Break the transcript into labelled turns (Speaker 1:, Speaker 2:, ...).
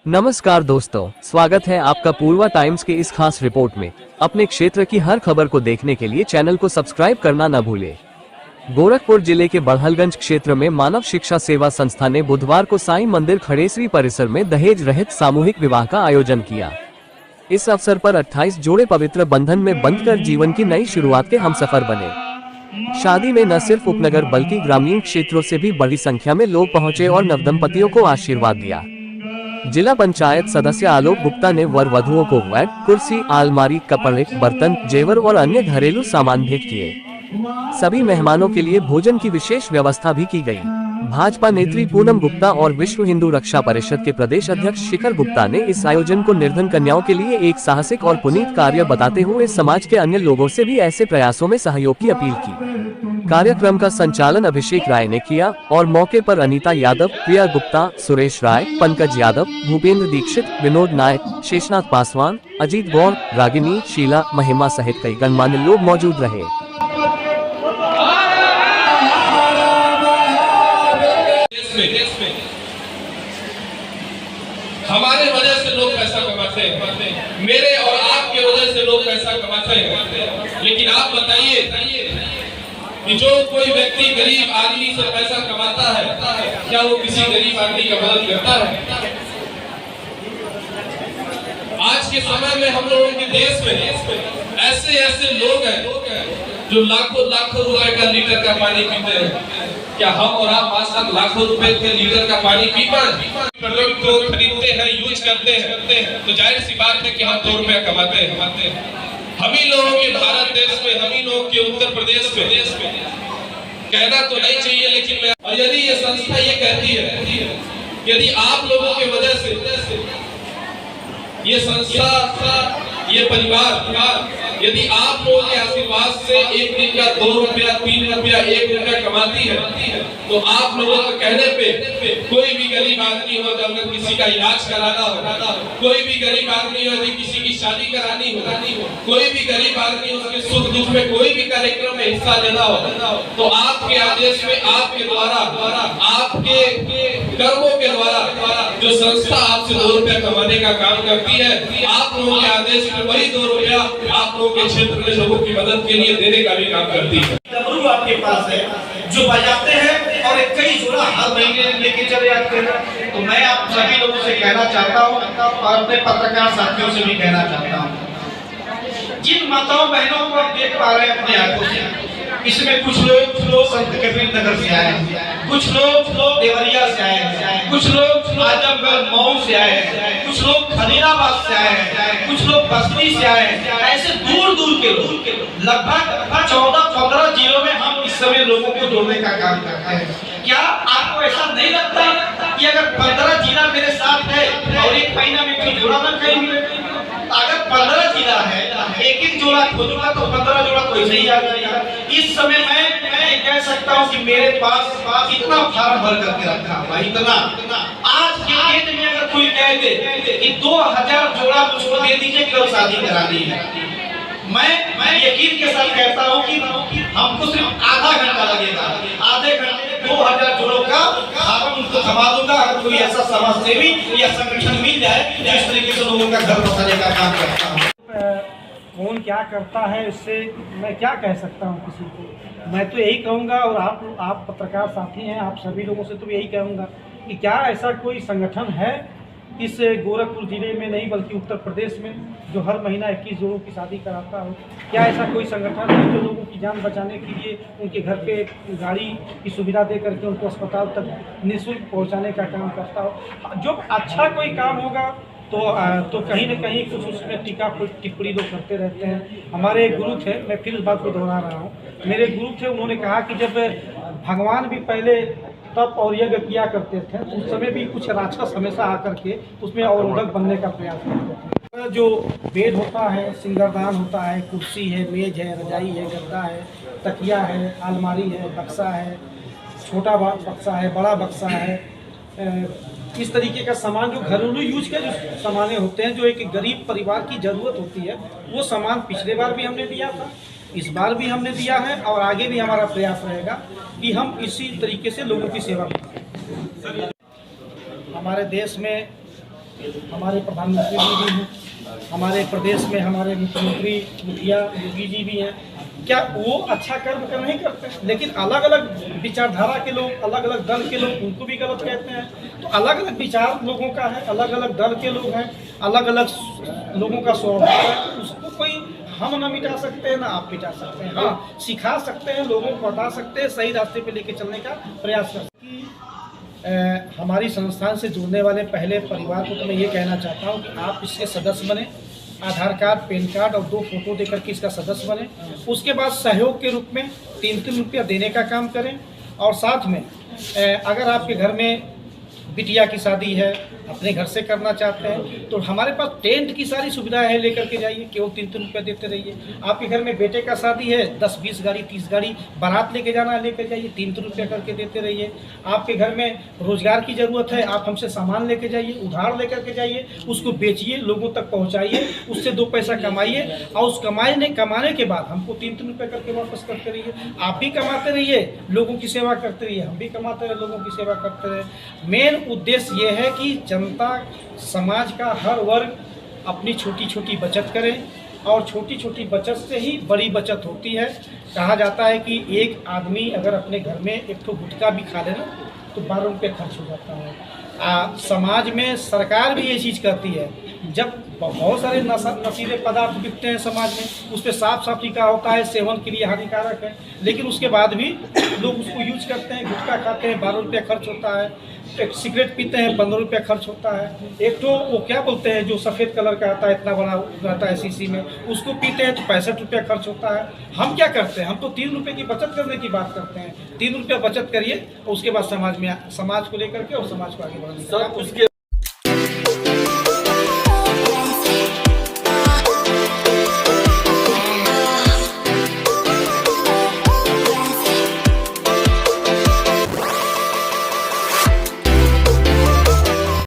Speaker 1: नमस्कार दोस्तों, स्वागत है आपका पूर्वा टाइम्स के इस खास रिपोर्ट में। अपने क्षेत्र की हर खबर को देखने के लिए चैनल को सब्सक्राइब करना न भूलें। गोरखपुर जिले के बड़हलगंज क्षेत्र में मानव शिक्षा सेवा संस्था ने बुधवार को साईं मंदिर खड़ेसरी परिसर में दहेज रहित सामूहिक विवाह का आयोजन किया। इस अवसर पर 28 जोड़े पवित्र बंधन में बंधकर जीवन की नई शुरुआत के हमसफर बने। शादी में न सिर्फ उपनगर बल्कि ग्रामीण क्षेत्रों से भी बड़ी संख्या में लोग पहुंचे और नवदंपतियों को आशीर्वाद दिया। जिला पंचायत सदस्य आलोक गुप्ता ने वर वधुओं को बेड, कुर्सी, अलमारी, कपड़े, बर्तन, जेवर और अन्य घरेलू सामान भेंट किए। सभी मेहमानों के लिए भोजन की विशेष व्यवस्था भी की गई। भाजपा नेत्री पूनम गुप्ता और विश्व हिंदू रक्षा परिषद के प्रदेश अध्यक्ष शिखर गुप्ता ने इस आयोजन को निर्धन कन्याओं के लिए एक साहसिक और पुनीत कार्य बताते हुए समाज के अन्य लोगों से भी ऐसे प्रयासों में सहयोग की अपील की। कार्यक्रम का संचालन अभिषेक राय ने किया और मौके पर अनीता यादव, प्रिया गुप्ता, सुरेश राय, पंकज यादव, भूपेंद्र दीक्षित, विनोद नायक, शेषनाथ पासवान, अजीत गौड़, रागिनी, शीला, महिमा सहित कई गणमान्य लोग मौजूद रहे।
Speaker 2: हमारे वजह से लोग पैसा कमाते हैं, मेरे और आपके वजह से लोग पैसा कमाते हैं। लेकिन आप बताइए कि जो कोई व्यक्ति गरीब आदमी से पैसा कमाता है, क्या वो किसी गरीब आदमी का मदद करता है? आज के समय में हम लोगों के देश में ऐसे ऐसे लोग हैं जो लाखों लाखों रुपए का लीटर का पानी पीते हैं। क्या हम और आप आज तक लाखों रुपए के लीटर का पानी पी पाए? प्रोडक्ट को खरीदते हैं, यूज करते हैं, तो जाहिर सी बात है कि हम 2 रुपया कमाते हैं। हम ही लोगों के भारत देश में, हम ही लोगों के उत्तर प्रदेश में कहना तो नहीं चाहिए, लेकिन और यदि ये संस्था ये कहती है, यदि आप लोगों के वजह से ये संस्था, ये परिवार, यदि आप लोगों के आशीर्वाद से एक दिन का 2 रुपया, 3 रुपया, 1 रुपया कमाती है, तो आप लोगों के कहने पे कोई भी गरीब आदमी हो, अगर किसी का इलाज कराना हो, कोई भी गरीब आदमी हो, यदि किसी की शादी करानी हो, कोई भी गरीब आदमी उसके सुख दुख में कोई भी कार्यक्रम में हिस्सा लेना हो, तो आपके आदेश में, आपके द्वारा, आपके कर्मों के द्वारा जो संस्था आपसे 2 रुपया कमाने का काम करती है, आप लोगों के आदेश में वही 2 रुपया आप लोगों के क्षेत्र में लोगों की मदद के लिए देने का भी काम करती है।
Speaker 3: डमरू आपके पास है जो बजाते हैं और एक कई जोड़ा हर महीने लेके चले आते हैं। तो मैं आप सभी लोगों से कहना चाहता हूँ और अपने पत्रकार साथियों से भी कहना चाहता हूँ, जिन माताओं बहनों को आप देख पा रहे हैं अपने आंखों से, इसमें कुछ लोग संत कबीर नगर से आए हैं, कुछ लोग देवरिया से आए हैं, कुछ लोग आजमगढ़ मऊ से आए हैं, कुछ लोग खलीलाबाद से आए हैं, कुछ लोग बस्ती से आए हैं। ऐसे दूर दूर के लोग, लगभग 14-15 जिलों में हम इस समय लोगों को जोड़ने का काम करते हैं। क्या आपको ऐसा नहीं लगता कि अगर 15 जिला मेरे साथ है और एक महीना में कोई जोड़ा ना कहीं मिले? अगर 15 जिला है, एक जोड़ा खोजूंगा तो 15 जोड़ा तो ऐसे ही आ जाएगा। इस समय मैं कह सकता हूँ कि मेरे पास इतना फार्म भर करके रखा हुआ, इतना आज के डेट में अगर कोई कह दे कि 2000 जोड़ा मुझको दे दीजिए कल शादी करानी है, मैं यकीन के साथ कहता हूँ कि हमको सिर्फ आधा घंटा लगेगा, आधे घंटे में 2000 जोड़ों का फार्म उनको थमा दूंगा। अगर कोई ऐसा समाजसेवी या संगठन मिल जाए जिस तरीके से लोगों का घर बसाने का काम करता हूँ।
Speaker 4: कौन क्या करता है इससे मैं क्या कह सकता हूँ किसी को। मैं तो यही कहूँगा और आप पत्रकार साथी हैं, आप सभी लोगों से तो यही कहूँगा कि क्या ऐसा कोई संगठन है इस गोरखपुर जिले में नहीं बल्कि उत्तर प्रदेश में जो हर महीना 21 जोड़ों की शादी कराता हो? क्या ऐसा कोई संगठन है जो लोगों की जान बचाने के लिए उनके घर पे गाड़ी की सुविधा दे करके उनको अस्पताल तक निःशुल्क पहुंचाने का काम करता हो? जो अच्छा कोई काम होगा तो कहीं न कहीं कुछ उसमें टिप्पणी लोग करते रहते हैं। हमारे एक गुरु थे, मैं फिर इस बात को दोहरा रहा हूँ, मेरे गुरु थे, उन्होंने कहा कि जब भगवान भी पहले तप और यज्ञ किया करते थे तो उस समय भी कुछ राक्षस हमेशा आकर के उसमें अवरोधक बनने का प्रयास करते थे। जो बेड होता है, सिंगारदान होता है, कुर्सी है, मेज है, रजाई है, गद्दा है, तकिया है, अलमारी है, बक्सा है, छोटा बक्सा है, बड़ा बक्सा है, इस तरीके का सामान जो घरेलू यूज के जो सामानें होते हैं, जो एक गरीब परिवार की ज़रूरत होती है, वो सामान पिछले बार भी हमने दिया था, इस बार भी हमने दिया है और आगे भी हमारा प्रयास रहेगा कि हम इसी तरीके से लोगों की सेवा करें। हमारे देश में हमारे प्रधानमंत्री जी भी हैं, हमारे प्रदेश में हमारे मुख्यमंत्री मुखिया योगी जी भी हैं। क्या वो अच्छा कर्म कर नहीं करते हैं? लेकिन अलग अलग विचारधारा के लोग, अलग अलग दल के लोग उनको भी गलत कहते हैं। तो अलग अलग विचार लोगों का है, अलग अलग दल के लोग हैं, अलग अलग लोगों का स्वभाव है। उसको कोई हम ना मिटा सकते हैं ना आप मिटा सकते हैं। हाँ, सिखा सकते हैं, लोगों को बता सकते हैं, सही रास्ते पे लेके चलने का प्रयास कर सकते हैं। हमारी संस्थान से जुड़ने वाले पहले परिवार को तो मैं ये कहना चाहता हूँ कि आप इसके सदस्य बने। आधार कार्ड, पैन कार्ड और 2 फोटो देकर के इसका सदस्य बने। उसके बाद सहयोग के रूप में 3-3 रुपया देने का काम करें। और साथ में अगर आपके घर में बिटिया की शादी है, अपने घर से करना चाहते हैं, तो हमारे पास टेंट की सारी सुविधाएं हैं, लेकर के जाइए। केवल 3-3 रुपये देते रहिए। आपके घर में बेटे का शादी है, 10-20 गाड़ी 30 गाड़ी बारात लेके जाना है, लेकर जाइए, 3-3 रुपये करके देते रहिए। आपके घर में रोजगार की ज़रूरत है, आप हमसे सामान लेके जाइए, उधार लेकर के जाइए, उसको बेचिए, लोगों तक पहुँचाइए, उससे 2 पैसा कमाइए और उस कमाने के बाद हमको 3-3 रुपये करके वापस करते रहिए। आप भी कमाते रहिए, लोगों की सेवा करते रहिए, हम भी कमाते रहे, लोगों की सेवा करते रहे। मेन उद्देश्य ये है कि जनता, समाज का हर वर्ग अपनी छोटी छोटी बचत करे और छोटी छोटी बचत से ही बड़ी बचत होती है। कहा जाता है कि एक आदमी अगर अपने घर में एक ठो गुटखा भी खा लेना तो 12 रुपये खर्च हो जाता है। समाज में सरकार भी ये चीज़ करती है, जब बहुत सारे नशीले पदार्थ बिकते हैं समाज में, उस पर साफ साफ लिखा होता है सेवन के लिए हानिकारक है, लेकिन उसके बाद भी लोग उसको यूज करते हैं। गुटखा खाते हैं, 12 रुपये खर्च होता है। एक सिगरेट पीते हैं, 15 रुपये खर्च होता है। एक तो वो क्या बोलते हैं जो सफ़ेद कलर का आता है, इतना बड़ा रहता है शीशी में, उसको पीते हैं तो 65 रुपये खर्च होता है। हम क्या करते हैं? हम तो 3 रुपये की बचत करने की बात करते हैं। 3 रुपये बचत करिए और उसके बाद समाज को लेकर के और समाज को आगे बढ़ाने